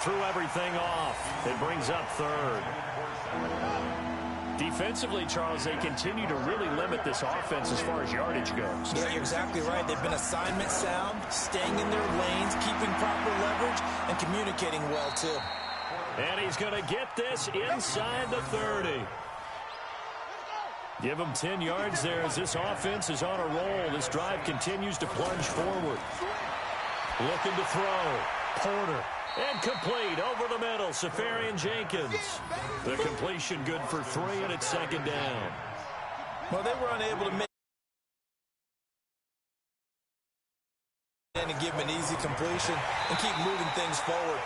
Threw everything off. It brings up third. Defensively, Charles, they continue to really limit this offense as far as yardage goes. Yeah, you're exactly right. They've been assignment sound, staying in their lanes, keeping proper leverage, and communicating well, too. And he's going to get this inside the 30. Give him 10 yards there as this offense is on a roll. This drive continues to plunge forward. Looking to throw. Porter. And complete over the middle. Safarian Jenkins. The completion good for 3, and it's second down. Well, they were unable to make and give him an easy completion and keep moving things forward.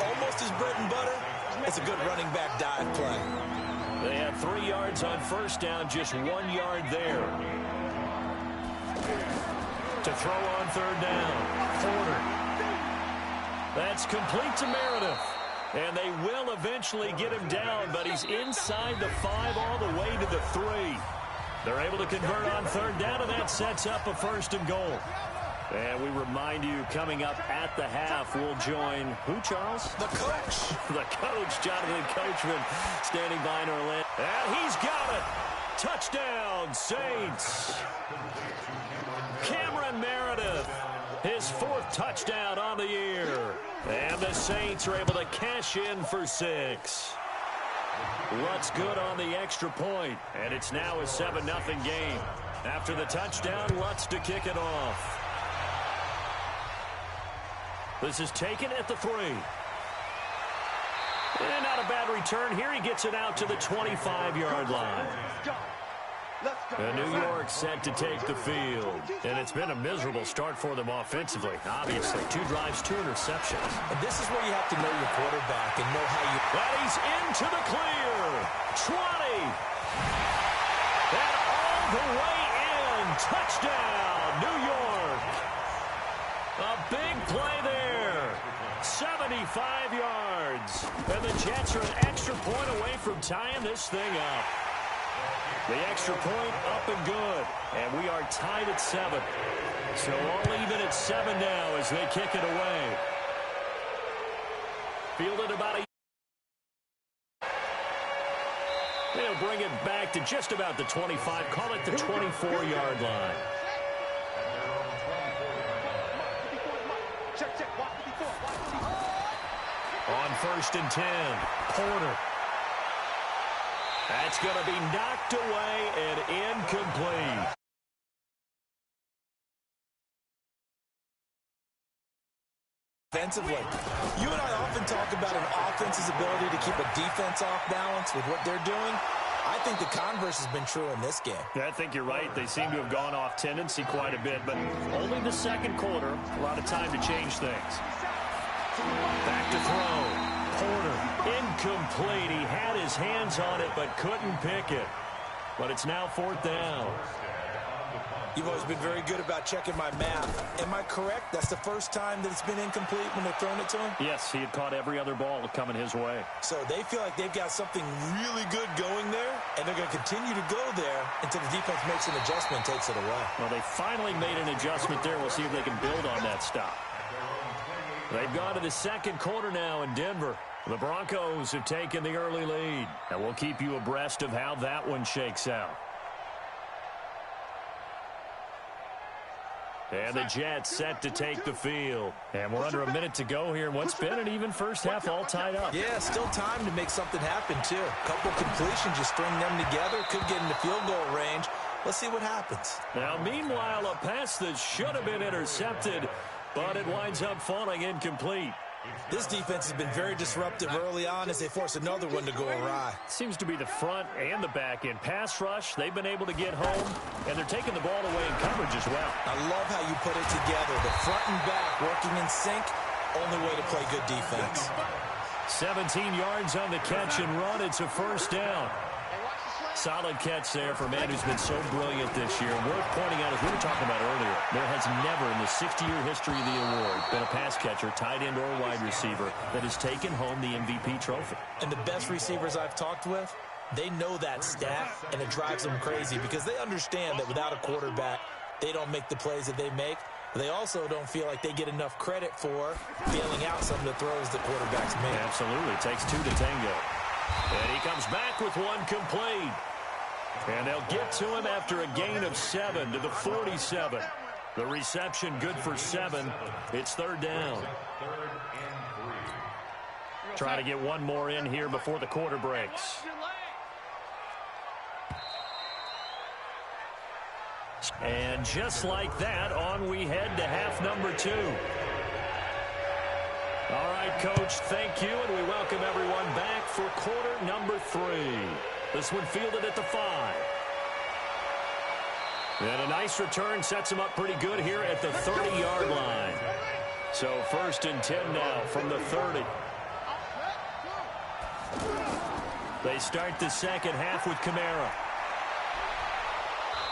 Almost his bread and butter. It's a good running back dive play. They had 3 yards on first down, just 1 yard there. To throw on third down. Porter. That's complete to Meredith. And they will eventually get him down, but he's inside the 5 all the way to the 3. They're able to convert on third down, and that sets up a first and goal. And we remind you, coming up at the half, we'll join who, Charles? The coach. The coach, Jonathan Coachman, standing by in Orlando. And he's got it. Touchdown, Saints. Cameron Meredith, his 4th touchdown on the year. And the Saints are able to cash in for 6. Lutz good on the extra point, and it's now a 7-0 game. After the touchdown, Lutz to kick it off. This is taken at the 3. And not a bad return here. He gets it out to the 25-yard line. And New York set to take the field. And it's been a miserable start for them offensively. Obviously, 2 drives, 2 interceptions. And this is where you have to know your quarterback and know how you... But he's into the clear. 20. And all the way in. Touchdown, New York. A big play there. 75 yards. And the Jets are an extra point away from tying this thing up. The extra point up and good. And we are tied at 7. So all even at 7 now as they kick it away. Fielded about a... They'll bring it back to just about the 25. Call it the 24-yard line. On first and 10, Porter. That's going to be knocked away and incomplete. Defensively, you and I often talk about an offense's ability to keep a defense off balance with what they're doing. I think the converse has been true in this game. Yeah, I think you're right. They seem to have gone off tendency quite a bit, but only the second quarter. A lot of time to change things. Back to throw. Porter, incomplete. He had his hands on it, but couldn't pick it. But it's now 4th down. You've always been very good about checking my math. Am I correct? That's the first time that it's been incomplete when they've thrown it to him? Yes, he had caught every other ball coming his way. So they feel like they've got something really good going there, and they're going to continue to go there until the defense makes an adjustment and takes it away. Well, they finally made an adjustment there. We'll see if they can build on that stop. They've gone to the second quarter now in Denver. The Broncos have taken the early lead, and we'll keep you abreast of how that one shakes out. And the Jets set to take the field. And we're under a minute to go here in what's been an even first half, all tied up. Yeah, still time to make something happen, too. Couple completions, you string them together, could get into field goal range. Let's see what happens. Now, meanwhile, a pass that should have been intercepted, but it winds up falling incomplete. This defense has been very disruptive early on as they force another one to go awry. Seems to be the front and the back end. Pass rush, they've been able to get home, and they're taking the ball away in coverage as well. I love how you put it together. The front and back working in sync, only way to play good defense. 17 yards on the catch and run. It's a first down. Solid catch there for a man who's been so brilliant this year. And worth pointing out, as we were talking about earlier, there has never in the 60-year history of the award been a pass catcher, tight end, or wide receiver that has taken home the MVP trophy. And the best receivers I've talked with, they know that stat, and it drives them crazy because they understand that without a quarterback, they don't make the plays that they make. They also don't feel like they get enough credit for bailing out some of the throws the quarterbacks make. Absolutely. Takes two to tango. And he comes back with one complete. And they'll get to him after a gain of 7 to the 47. The reception good for 7. It's third down. Try to get one more in here before the quarter breaks. And just like that, on we head to half number 2. All right, Coach, thank you, and we welcome everyone back for quarter number 3. This one fielded at the 5. And a nice return sets him up pretty good here at the 30-yard line. So 1st and 10 now from the 30. They start the second half with Kamara.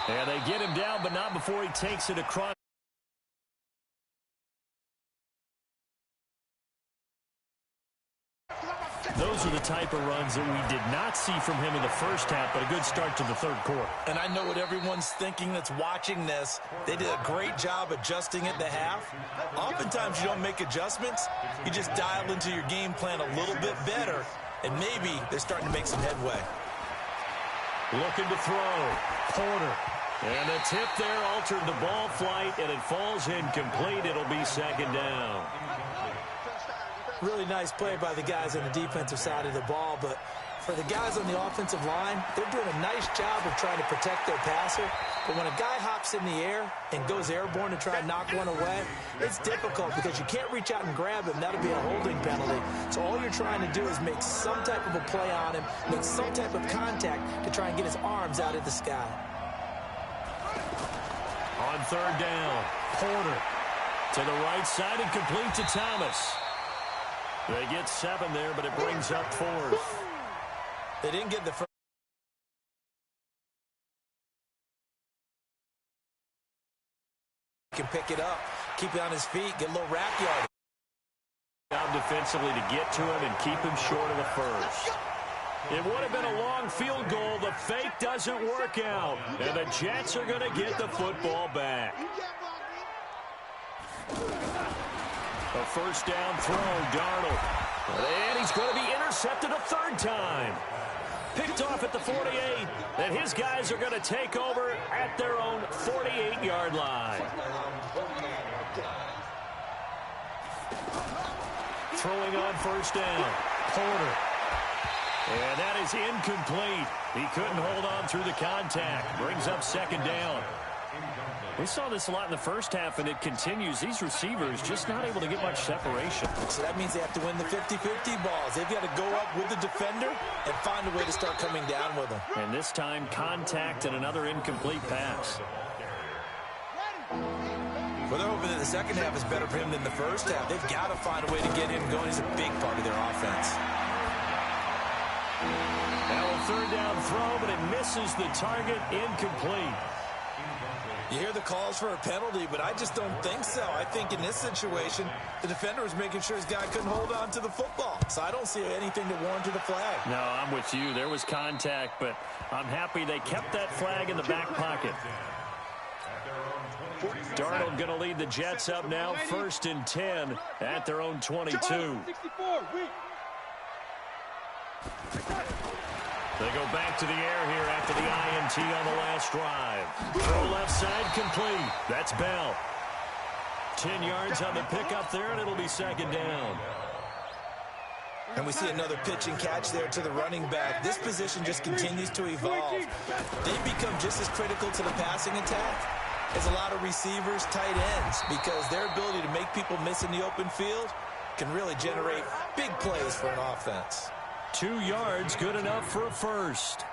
And they get him down, but not before he takes it across. Those are the type of runs that we did not see from him in the first half, but a good start to the third quarter. And I know what everyone's thinking that's watching this. They did a great job adjusting at the half. Oftentimes you don't make adjustments. You just dial into your game plan a little bit better, and maybe they're starting to make some headway. Looking to throw. Porter. And the tip there altered the ball flight, and it falls incomplete. It'll be second down. Really nice play by the guys on the defensive side of the ball, but for the guys on the offensive line, they're doing a nice job of trying to protect their passer. But when a guy hops in the air and goes airborne to try and knock one away, it's difficult because you can't reach out and grab him. That'll be a holding penalty. So all you're trying to do is make some type of a play on him, make some type of contact to try and get his arms out of the sky. On third down, Porter to the right side and complete to Thomas. They get 7 there, but it brings up 4th. They didn't get the first. Can pick it up, keep it on his feet, get a little rack yard. Down defensively to get to him and keep him short of the first. It would have been a long field goal. The fake doesn't work out. And the Jets are going to get the football back. A first down throw, Darnold. And he's going to be intercepted a third time. Picked off at the 48. And his guys are going to take over at their own 48-yard line. Throwing on first down, Porter. And that is incomplete. He couldn't hold on through the contact. Brings up second down. We saw this a lot in the first half, and it continues. These receivers just not able to get much separation. So that means they have to win the 50-50 balls. They've got to go up with the defender and find a way to start coming down with them. And this time, contact and another incomplete pass. Well, they're hoping that the second half is better for him than the first half. They've got to find a way to get him going. He's a big part of their offense. Now a third down throw, but it misses the target, incomplete. You hear the calls for a penalty, but I just don't think so. I think in this situation, the defender was making sure his guy couldn't hold on to the football. So I don't see anything that warranted a flag. No, I'm with you. There was contact, but I'm happy they kept that flag in the back pocket. Darnold going to lead the Jets up now, 1st and 10 at their own 22. They go back to the air here after the INT on the last drive. Throw left side complete. That's Bell. 10 yards on the pickup there, and it'll be second down. And we see another pitch and catch there to the running back. This position just continues to evolve. They become just as critical to the passing attack as a lot of receivers, tight ends, because their ability to make people miss in the open field can really generate big plays for an offense. 2 yards, good enough for a first.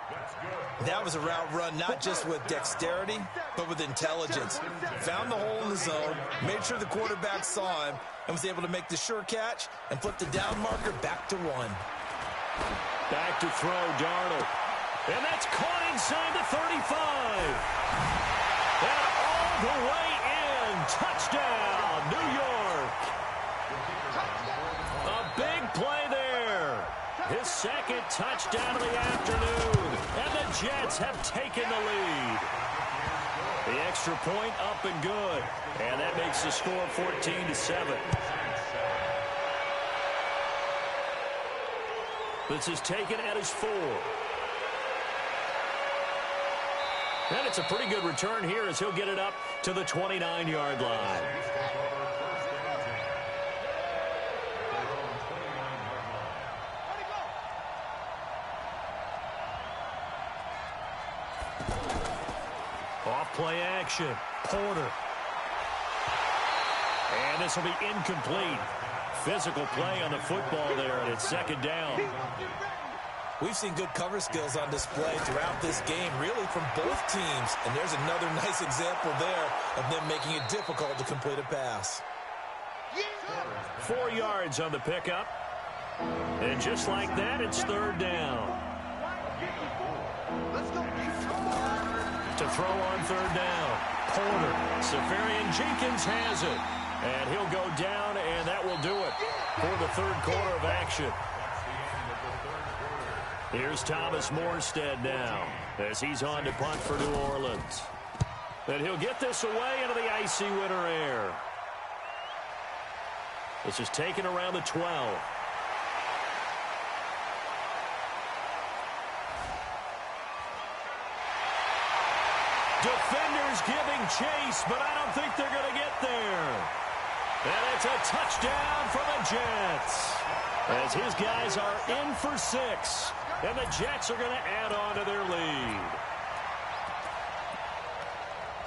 That was a route run not just with dexterity, but with intelligence. Found the hole in the zone, made sure the quarterback saw him, and was able to make the sure catch and flip the down marker back to 1. Back to throw, Darnold. And that's caught inside the 35. And all the way in. Touchdown, New York. A big play there. His second touchdown of the afternoon. And the Jets have taken the lead. The extra point up and good. And that makes the score 14-7. This is taken at his 4. And it's a pretty good return here as he'll get it up to the 29-yard line. Off play action. Porter. And this will be incomplete. Physical play on the football there, and it's second down. We've seen good cover skills on display throughout this game, really from both teams. And there's another nice example there of them making it difficult to complete a pass. 4 yards on the pickup. And just like that, it's third down. To throw on third down. Porter. Safarian Jenkins has it. And he'll go down, and that will do it for the third quarter of action. Here's Thomas Morstead now as he's on to punt for New Orleans. And he'll get this away into the icy winter air. This is taken around the 12. Defenders giving chase, but I don't think they're going to get there. And it's a touchdown for the Jets. As his guys are in for 6. And the Jets are going to add on to their lead.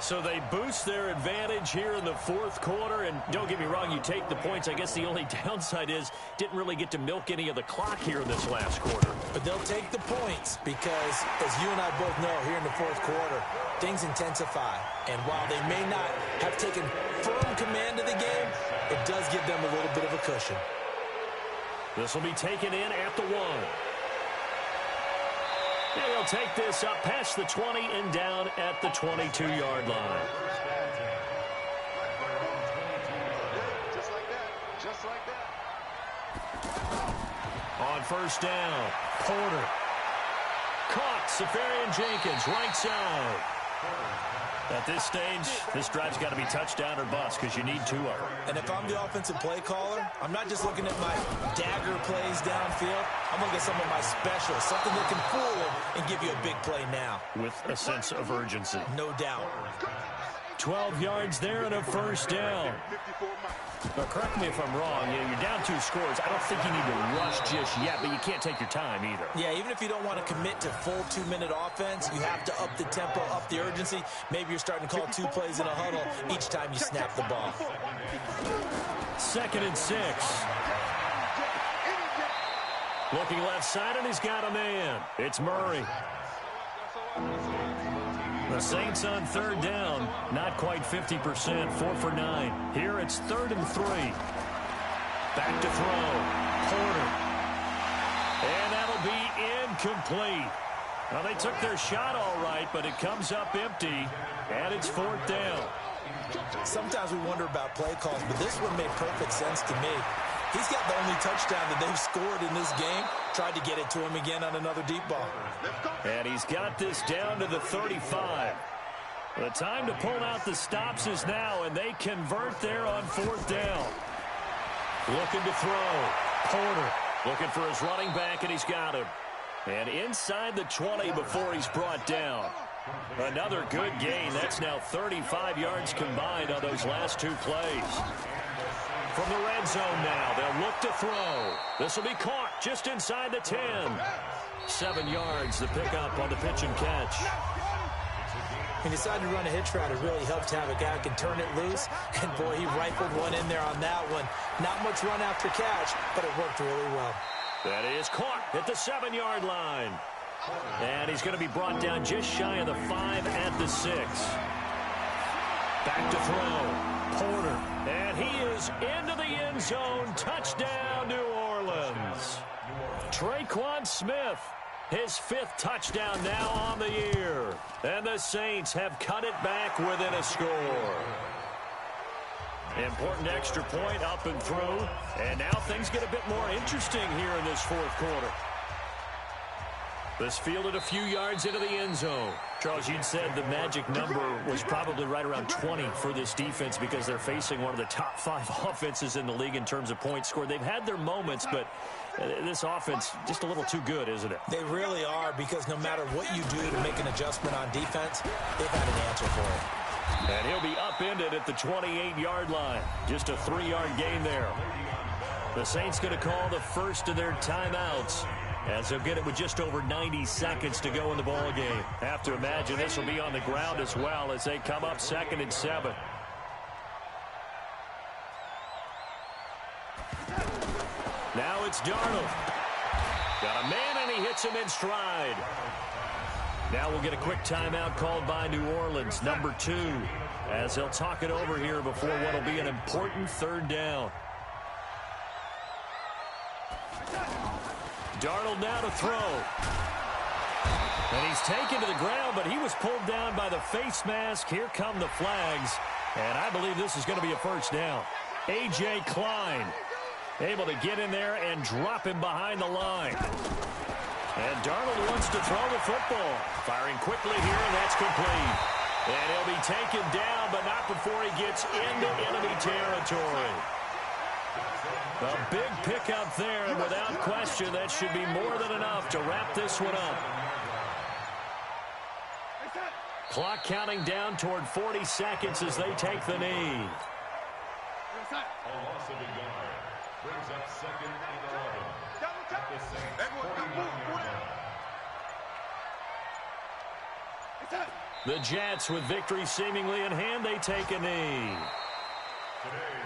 So they boost their advantage here in the fourth quarter. And don't get me wrong, you take the points. I guess the only downside is didn't really get to milk any of the clock here in this last quarter. But they'll take the points because, as you and I both know, here in the fourth quarter, things intensify. And while they may not have taken firm command of the game, it does give them a little bit of a cushion. This will be taken in at the 1. And he'll take this up past the 20 and down at the 22-yard line. Just like that. Just like that. On first down, Porter. Caught. Safarian Jenkins, right side. At this stage, this drive's got to be touchdown or bust because you need 2 of them. And if I'm the offensive play caller, I'm not just looking at my dagger plays downfield. I'm looking at some of my specials, something that can fool them and give you a big play now. With a sense of urgency. No doubt. 12 yards there and a first down. But correct me if I'm wrong. You're down 2 scores. I don't think you need to rush just yet, but you can't take your time either. Yeah, even if you don't want to commit to full 2-minute offense, you have to up the tempo, up the urgency. Maybe you're starting to call 2 plays in a huddle each time you snap the ball. 2nd and 6. Looking left side, and he's got a man. It's Murray. The Saints on third down, not quite 50%, 4 for 9. Here it's 3rd and 3. Back to throw, Porter. And that'll be incomplete. Now they took their shot all right, but it comes up empty, and it's 4th down. Sometimes we wonder about play calls, but this one made perfect sense to me. He's got the only touchdown that they've scored in this game. Tried to get it to him again on another deep ball. And he's got this down to the 35. The time to pull out the stops is now, and they convert there on 4th down. Looking to throw. Porter looking for his running back, and he's got him. And inside the 20 before he's brought down. Another good gain. That's now 35 yards combined on those last 2 plays. From the red zone now, they'll look to throw. This will be caught just inside the 10. 7 yards, the pickup on the pitch and catch. He decided to run a hitch route. It really helped to have a guy who can turn it loose. And, boy, he rifled one in there on that one. Not much run after catch, but it worked really well. That is caught at the 7-yard line. And he's going to be brought down just shy of the 5 at the 6. Back to throw. Porter. And he is into the end zone. Touchdown, New Orleans. Traquan Smith, his 5th touchdown now on the year. And the Saints have cut it back within a score. Important extra point up and through. And now things get a bit more interesting here in this fourth quarter. This fielded a few yards into the end zone. Charles, you'd said the magic number was probably right around 20 for this defense because they're facing one of the top 5 offenses in the league in terms of points scored. They've had their moments, but this offense just a little too good, isn't it? They really are, because no matter what you do to make an adjustment on defense, they've had an answer for it. And he'll be upended at the 28-yard line. Just a 3-yard gain there. The Saints going to call the first of their timeouts, as they'll get it with just over 90 seconds to go in the ball game. Have to imagine this will be on the ground as well as they come up 2nd and 7. Now it's Darnold. Got a man, and he hits him in stride. Now we'll get a quick timeout called by New Orleans, number 2, as they'll talk it over here before what will be an important 3rd down. Darnold now to throw. And he's taken to the ground, but he was pulled down by the face mask. Here come the flags, and I believe this is going to be a 1st down. A.J. Klein able to get in there and drop him behind the line. And Darnold wants to throw the football. Firing quickly here, and that's complete. And he'll be taken down, but not before he gets into enemy territory. A big pickup there, and without question, that should be more than enough to wrap this one up. Clock counting down toward 40 seconds as they take the knee. Brings up 2nd and 11. The Jets, with victory seemingly in hand, they take a knee. Today,